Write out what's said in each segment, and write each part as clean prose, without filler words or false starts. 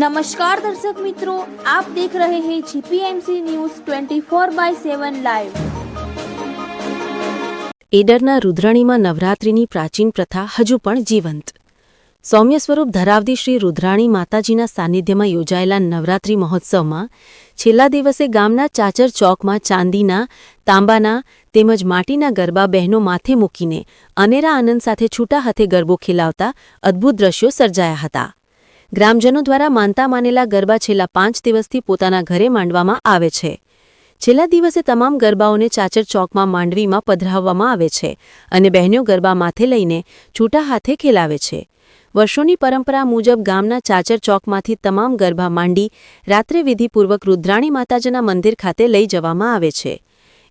नमस्कार दर्शक मित्रों, आप देख रहे हैं जीपीएमसी न्यूज़ 24/7 લાઈવ। ઈડરના રુદ્રાણીમાં નવરાત્રિની પ્રાચીન પ્રથા હજુ પણ જીવંત। સૌમ્ય સ્વરૂપ ધરાવતી શ્રી રુદ્રાણી માતાજીના સાનિધ્યમાં યોજાયેલા નવરાત્રિ મહોત્સવમાં છેલ્લા દિવસે ગામના ચાચર ચોકમાં ચાંદીના, તાંબાના તેમજ માટીના ગરબા બહેનો માથે મૂકીને અનેરા આનંદ સાથે છૂટા હાથે ગરબો ખેલાવતા અદ્ભુત દ્રશ્યો સર્જાયા હતા। ગ્રામજનો દ્વારા માનતા માનેલા ગરબા છેલ્લા 5 દિવસથી પોતાના ઘરે માંડવામાં આવે છે। છેલ્લા દિવસે તમામ ગરબાઓને ચાચર ચોકમાં માંડવીમાં પધરાવવામાં આવે છે અને બહેનો ગરબા માથે લઈને છૂટા હાથે ખેલાવે છે। વર્ષોની પરંપરા મુજબ ગામના ચાચર ચોકમાંથી તમામ ગરબા માંડી રાત્રે વિધિપૂર્વક રુદ્રાણી માતાજીના મંદિર ખાતે લઈ જવામાં આવે છે।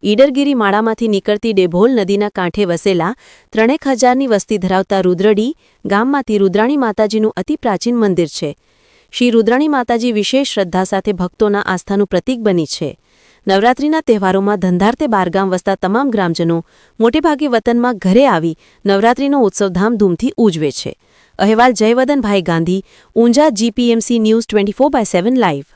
ઈડરગીરી માળામાંથી નીકળતી ડેભોલ નદીના કાંઠે વસેલા 3000ની વસ્તી ધરાવતા રુદ્રડી ગામમાંથી રુદ્રાણી માતાજીનું અતિ પ્રાચીન મંદિર છે। શ્રી રુદ્રાણી માતાજી વિશેષ શ્રદ્ધા સાથે ભક્તોના આસ્થાનું પ્રતીક બની છે। નવરાત્રિના તહેવારોમાં ધંધાર્થે બારગામ વસતા તમામ ગ્રામજનો મોટેભાગે વતનમાં ઘરે આવી નવરાત્રિનો ઉત્સવ ધામધૂમથી ઉજવે છે। અહેવાલ Jayvadanbhai Gandhi, Unjha, GPMC news 24/7 live.